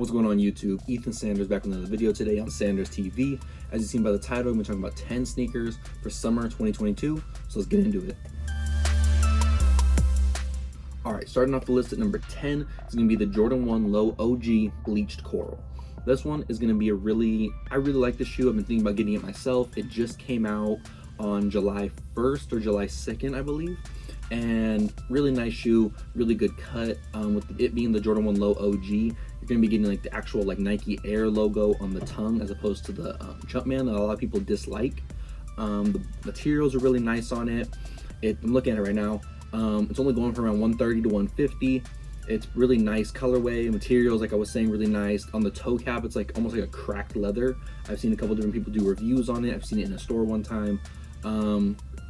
What's going on YouTube? Ethan Sanders back with another video today on Sanders TV. As you've seen by the title, we're talking about 10 sneakers for summer 2022. So let's get into it. Alright, starting off the list at number 10 is going to be the Jordan 1 Low OG Bleached Coral. This one is going to be I really like this shoe. I've been thinking about getting it myself. It just came out on July 1st or July 2nd, I believe. And really nice shoe, really good cut. With it being the Jordan 1 Low OG, you're going to be getting like the actual like Nike Air logo on the tongue as opposed to the Jumpman that a lot of people dislike. The materials are really nice on it. I'm looking at it right now. It's only going for around 130 to 150. It's really nice colorway. Materials, like I was saying, really nice. On the toe cap, it's like almost like a cracked leather. I've seen a couple different people do reviews on it. I've seen it in a store one time.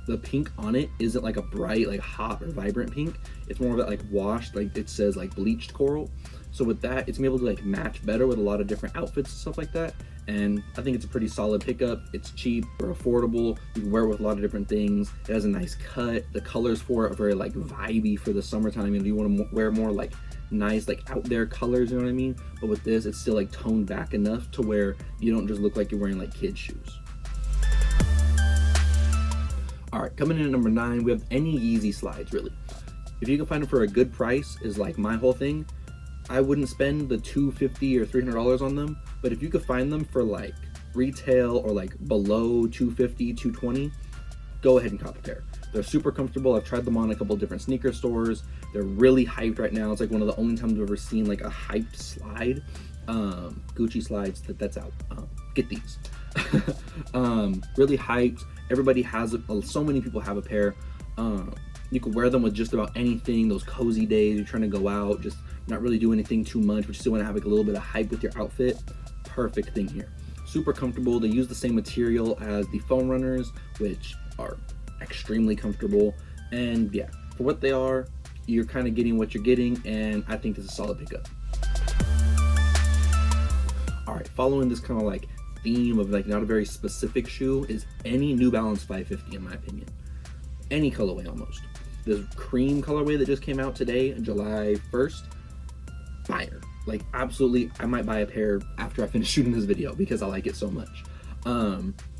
The pink on it isn't like a bright, like hot or vibrant pink. It's more of that like washed, like it says like bleached coral. So with that, it's gonna be able to like match better with a lot of different outfits and stuff like that. And I think it's a pretty solid pickup. It's cheap or affordable. You can wear it with a lot of different things. It has a nice cut. The colors for it are very like vibey for the summertime. And you want to wear more like nice, like out there colors, you know what I mean? But with this, it's still like toned back enough to where you don't just look like you're wearing like kids shoes. All right, coming in at number 9, we have any Yeezy slides, really. If you can find them for a good price is like my whole thing. I wouldn't spend the $250 or $300 on them, but if you could find them for like retail or like below $250, $220, go ahead and cop a pair. They're super comfortable. I've tried them on a couple different sneaker stores. They're really hyped right now. It's like one of the only times I've ever seen like a hyped slide. Gucci slides, that's out. Get these. Really hyped. Everybody has it. So many people have a pair. You can wear them with just about anything. Those cozy days, you're trying to go out, just not really do anything too much, but you still want to have like a little bit of hype with your outfit. Perfect thing here. Super comfortable. They use the same material as the foam runners, which are extremely comfortable. And yeah, for what they are, you're kind of getting what you're getting, and I think this is a solid pickup. All right, following this kind of like theme of like not a very specific shoe is any New Balance 550, in my opinion. Any colorway almost. This cream colorway that just came out today, July 1st, fire. Like absolutely, I might buy a pair after I finish shooting this video because I like it so much.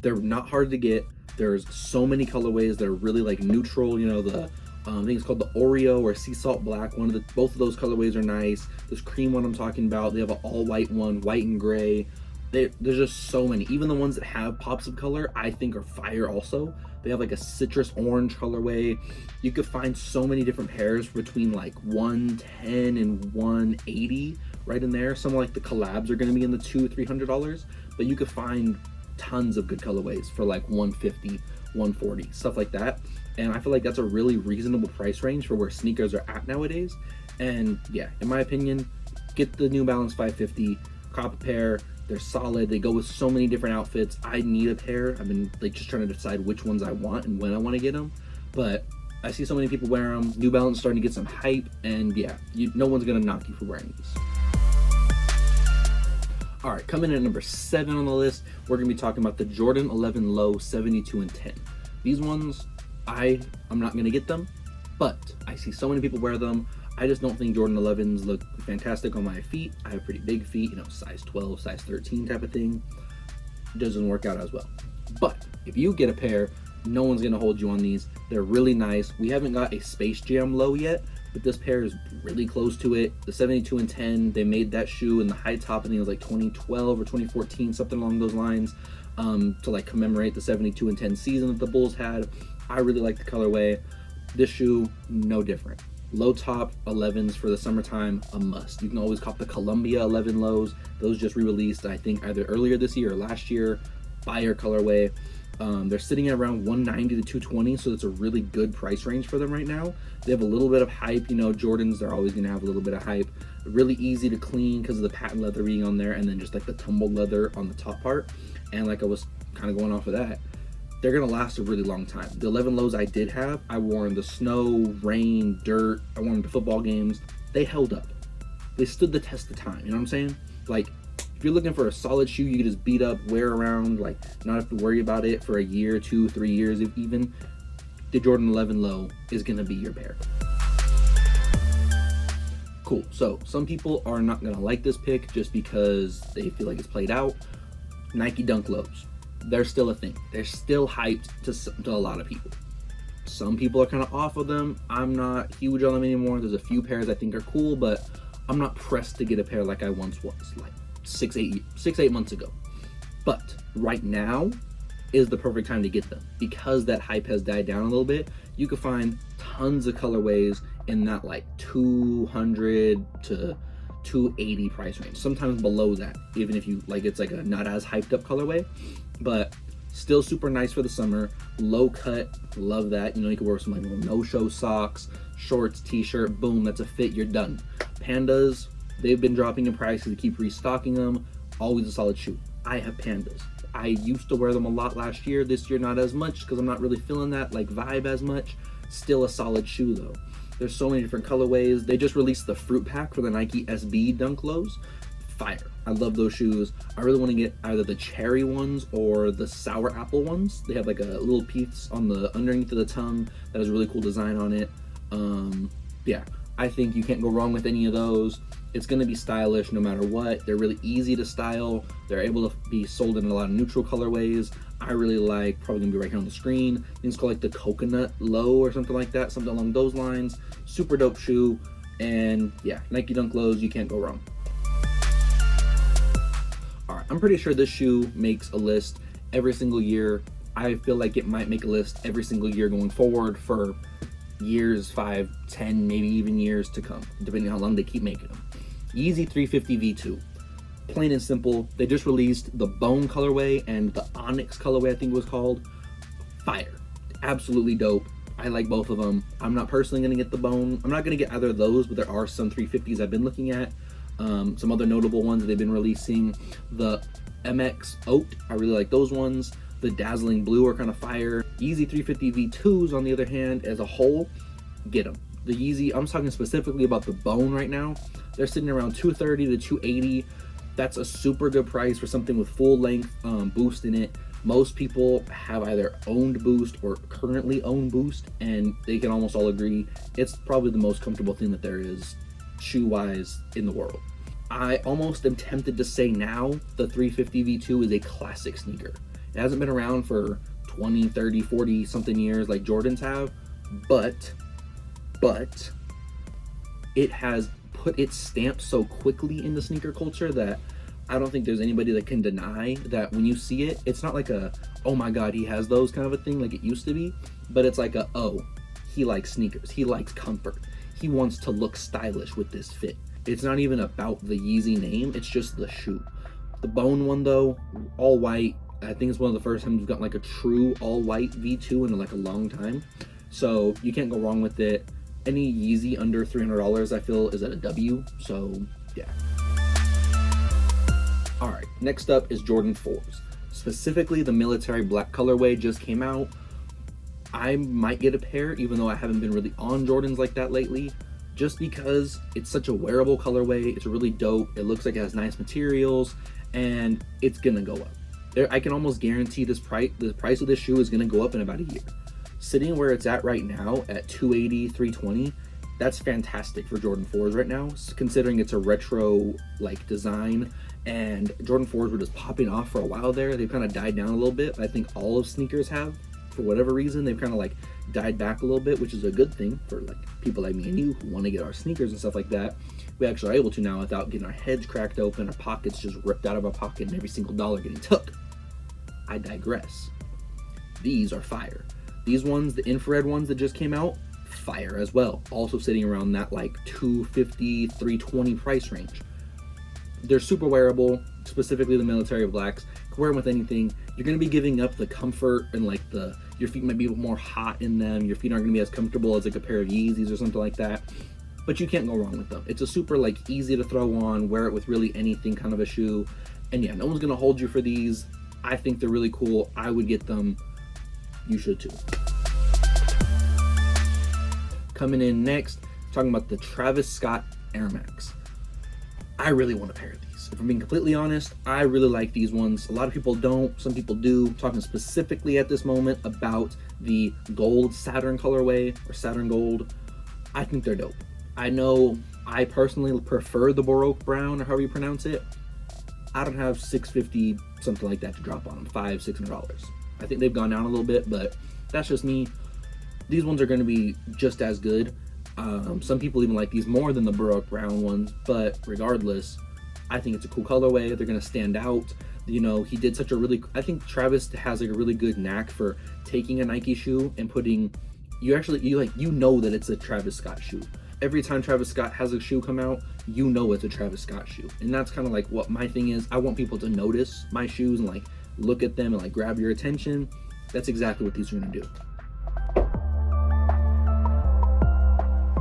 They're not hard to get. There's so many colorways that are really like neutral. You know, the I think it's called the Oreo or Sea Salt Black. Both of those colorways are nice. This cream one I'm talking about, they have an all white one, white and gray. There's just so many. Even the ones that have pops of color, I think are fire also. They have like a citrus orange colorway. You could find so many different pairs between like 110 and 180 right in there. Some like the collabs are gonna be in the $200-300, but you could find tons of good colorways for like 150, 140, stuff like that. And I feel like that's a really reasonable price range for where sneakers are at nowadays. And yeah, in my opinion, get the New Balance 550, cop a pair. They're solid. They go with so many different outfits. I need a pair. I've been like just trying to decide which ones I want and when I want to get them. But I see so many people wear them. New Balance starting to get some hype, and yeah, no one's gonna knock you for wearing these. All right, coming in at number 7 on the list, we're gonna be talking about the Jordan 11 Low 72 and 10. These ones, I'm not gonna get them, but I see so many people wear them. I just don't think Jordan 11s look fantastic on my feet. I have pretty big feet, you know, size 12, size 13 type of thing. It doesn't work out as well. But if you get a pair, no one's gonna hold you on these. They're really nice. We haven't got a Space Jam Low yet, but this pair is really close to it. The 72 and 10, they made that shoe in the high top, I think it was like 2012 or 2014, something along those lines, to like commemorate the 72 and 10 season that the Bulls had. I really like the colorway. This shoe, no different. Low top 11s for the summertime, a must. You can always cop the Columbia 11 lows. Those just re-released, I think, either earlier this year or last year. Fire colorway. They're sitting at around 190 to 220, so it's a really good price range for them right now. They have a little bit of hype. You know, Jordans, they're always going to have a little bit of hype. Really easy to clean because of the patent leather being on there, and then just like the tumbled leather on the top part. And like I was kind of going off of that, they're gonna last a really long time. The 11 lows I did have, I wore in the snow, rain, dirt. I wore them to football games. They held up. They stood the test of time. You know what I'm saying? Like, if you're looking for a solid shoe you can just beat up, wear around, like not have to worry about it for a year, 2, 3 years, if even, the Jordan 11 Low is gonna be your pair. Cool. So some people are not gonna like this pick just because they feel like it's played out. Nike Dunk Lows, they're still a thing. They're still hyped to a lot of people. Some people are kind of off of them. I'm not huge on them anymore. There's a few pairs I think are cool, but I'm not pressed to get a pair like I once was, like 6-8 months ago. But right now is the perfect time to get them because that hype has died down a little bit. You can find tons of colorways in that like 200 to 280 price range, sometimes below that, even if you like, it's like a not as hyped up colorway, but still super nice for the summer. Low cut, love that. You know, you can wear some like little no-show socks, shorts, t-shirt, boom, that's a fit, you're done. Pandas, they've been dropping in price because they keep restocking them. Always a solid shoe. I have Pandas. I used to wear them a lot last year. This year not as much because I'm not really feeling that like vibe as much. Still a solid shoe though. There's so many different colorways. They just released the fruit pack for the Nike SB Dunk Lows. Fire. I love those shoes. I really want to get either the cherry ones or the sour apple ones. They have like a little piece on the underneath of the tongue that has a really cool design on it. Yeah, I think you can't go wrong with any of those. It's going to be stylish no matter what. They're really easy to style. They're able to be sold in a lot of neutral colorways. I really like, probably going to be right here on the screen, things called like the coconut low or something like that, something along those lines. Super dope shoe. And yeah, Nike Dunk Lows, you can't go wrong. All right, I'm pretty sure this shoe makes a list every single year. I feel like it might make a list every single year going forward for years, 5, 10, maybe even years to come, depending on how long they keep making them. Yeezy 350 V2. Plain and simple, they just released the bone colorway and the onyx colorway, I think it was called. Fire. Absolutely dope. I like both of them. I'm not personally going to get the bone. I'm not going to get either of those, but there are some 350s I've been looking at. Some other notable ones that they've been releasing. The MX Oat, I really like those ones. The Dazzling Blue are kind of fire. Yeezy 350 V2s, on the other hand, as a whole, get them. The Yeezy, I'm talking specifically about the bone right now. They're sitting around 230 to 280. That's a super good price for something with full length boost in it. Most people have either owned Boost or currently own Boost, and they can almost all agree it's probably the most comfortable thing that there is shoe-wise in the world. I almost am tempted to say now the 350 V2 is a classic sneaker. It hasn't been around for 20, 30, 40 something years like Jordans have, but it has put its stamp so quickly in the sneaker culture that I don't think there's anybody that can deny that when you see it, it's not like a, oh my God, he has those kind of a thing like it used to be, but it's like a, oh, he likes sneakers, he likes comfort, he wants to look stylish with this fit. It's not even about the Yeezy name, it's just the shoe. The bone one though, all white, I think it's one of the first times we've gotten like a true all white V2 in like a long time. So you can't go wrong with it. Any Yeezy under $300 I feel is at a W, so yeah. All right, next up is Jordan 4s. Specifically, the military black colorway just came out. I might get a pair, even though I haven't been really on Jordans like that lately, just because it's such a wearable colorway. It's really dope. It looks like it has nice materials, and it's gonna go up. I can almost guarantee the price of this shoe is gonna go up in about a year. Sitting where it's at right now at $280, $320, that's fantastic for Jordan 4s right now, considering it's a retro like design, and Jordan 4s were just popping off for a while there. They've kind of died down a little bit. I think all of sneakers have, for whatever reason. They've kind of like died back a little bit, which is a good thing for like people like me and you who want to get our sneakers and stuff like that. We actually are able to now without getting our heads cracked open, our pockets just ripped out of our pocket, and every single dollar getting took. I digress. These are fire. These ones, the infrared ones that just came out, fire as well. Also sitting around that like $250, $320 price range. They're super wearable, specifically the military blacks. You can wear them with anything. You're gonna be giving up the comfort and like your feet might be more hot in them. Your feet aren't gonna be as comfortable as like a pair of Yeezys or something like that. But you can't go wrong with them. It's a super like easy to throw on, wear it with really anything kind of a shoe. And yeah, no one's gonna hold you for these. I think they're really cool. I would get them. You should too. Coming in next, talking about the Travis Scott Air Max. I really want a pair of these. If I'm being completely honest, I really like these ones. A lot of people don't, some people do. I'm talking specifically at this moment about the gold Saturn colorway or Saturn gold. I think they're dope. I know I personally prefer the Baroque brown, or however you pronounce it. I don't have $650, something like that, to drop on them. $500-$600. I think they've gone down a little bit, but that's just me. These ones are going to be just as good. Some people even like these more than the Baroque brown ones, but regardless, I think it's a cool colorway. They're going to stand out. You know, he did such a really, I think Travis has like a really good knack for taking a Nike shoe and putting, you know that it's a Travis Scott shoe. Every time Travis Scott has a shoe come out, you know it's a Travis Scott shoe. And that's kind of like what my thing is. I want people to notice my shoes and like look at them and like grab your attention. That's exactly what these are going to do.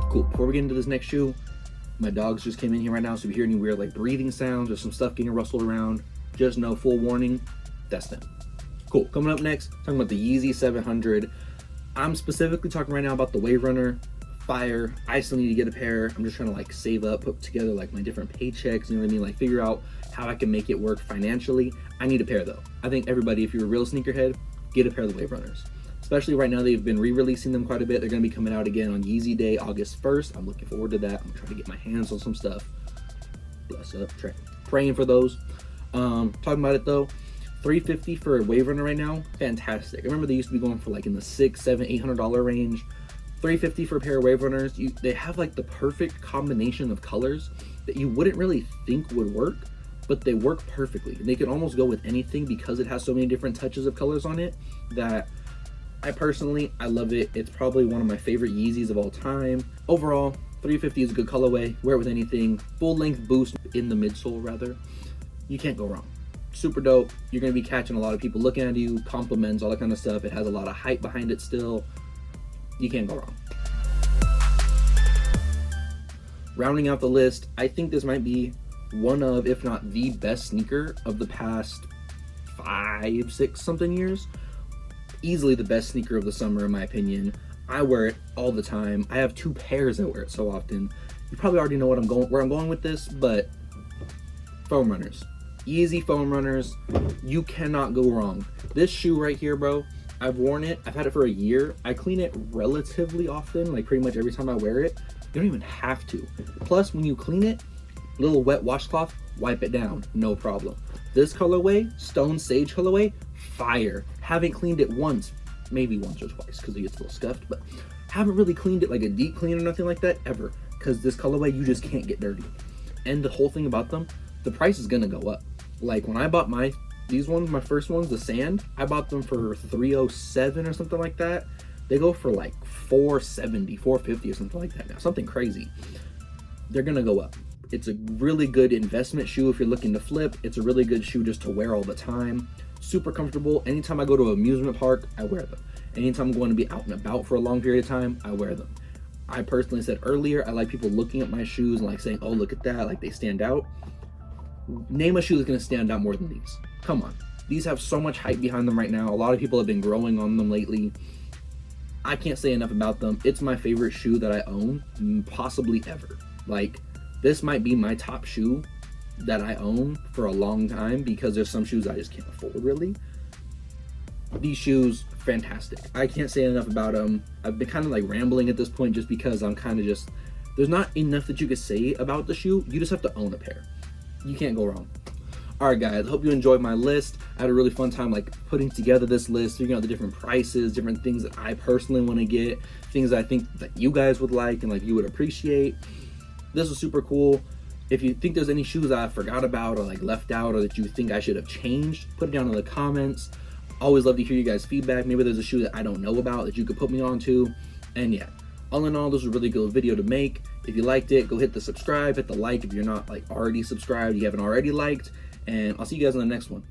Cool. Before we get into this next shoe, my dogs just came in here right now, so if you hear any weird like breathing sounds or some stuff getting rustled around, just know, full warning, that's them. Cool. Coming up next, talking about the Yeezy 700. I'm specifically talking right now about the Wave Runner. Fire. I still need to get a pair. I'm just trying to like save up, put together like my different paychecks, you know what I mean? Like figure out how I can make it work financially. I need a pair though. I think everybody, if you're a real sneakerhead, get a pair of the Wave Runners. Especially right now, they've been re-releasing them quite a bit. They're going to be coming out again on Yeezy Day, August 1st. I'm looking forward to that. I'm trying to get my hands on some stuff. Bless up. Praying for those. Talking about it though, $350 for a Wave Runner right now, fantastic. I remember they used to be going for like in the $600, $700, $800 range. $350 for a pair of Wave Runners. They have like the perfect combination of colors that you wouldn't really think would work, but they work perfectly. They could almost go with anything because it has so many different touches of colors on it that I love it. It's probably one of my favorite Yeezys of all time. Overall, $350 is a good colorway. Wear it with anything. Full length boost in the midsole rather. You can't go wrong. Super dope. You're going to be catching a lot of people looking at you, compliments, all that kind of stuff. It has a lot of hype behind it still. You can't go wrong. Rounding out the list, I think this might be one of, if not the best sneaker of the past 5, 6 something years. Easily the best sneaker of the summer in my opinion. I wear it all the time. I have 2 pairs that wear it so often. You probably already know where I'm going with this, but foam runners. Yeezy foam runners. You cannot go wrong. This shoe right here, bro, I've worn it. I've had it for a year. I clean it relatively often, like pretty much every time I wear it. You don't even have to. Plus, when you clean it, little wet washcloth, wipe it down, no problem. This colorway, Stone Sage colorway, fire. Haven't cleaned it once, maybe once or twice because it gets a little scuffed, but haven't really cleaned it like a deep clean or nothing like that ever, because this colorway, you just can't get dirty. And the whole thing about them, the price is gonna go up. Like when I bought these ones, my first ones, the sand, I bought them for $307 or something like that. They go for like $470, $450 or something like that now, something crazy. They're gonna go up. It's a really good investment shoe if you're looking to flip. It's a really good shoe just to wear all the time. Super comfortable. Anytime I go to an amusement park, I wear them. Anytime I'm going to be out and about for a long period of time, I wear them. I personally said earlier, I like people looking at my shoes and like saying, oh, look at that, like they stand out. Name a shoe that's gonna stand out more than these. Come on. These have so much hype behind them right now. A lot of people have been growing on them lately. I can't say enough about them. It's my favorite shoe that I own, possibly ever. Like, this might be my top shoe that I own for a long time because there's some shoes I just can't afford really. These shoes, fantastic. I can't say enough about them. I've been kind of like rambling at this point just because I'm kind of just, there's not enough that you could say about the shoe. You just have to own a pair. You can't go wrong. Alright guys, hope you enjoyed my list. I had a really fun time like putting together this list, figuring out the different prices, different things that I personally want to get, things that I think that you guys would like and like you would appreciate. This was super cool. If you think there's any shoes that I forgot about or like left out or that you think I should have changed, put it down in the comments. Always love to hear you guys' feedback. Maybe there's a shoe that I don't know about that you could put me on to. And yeah, all in all, this was a really good video to make. If you liked it, go hit the subscribe, hit the like if you're not like already subscribed, you haven't already liked, and I'll see you guys in the next one.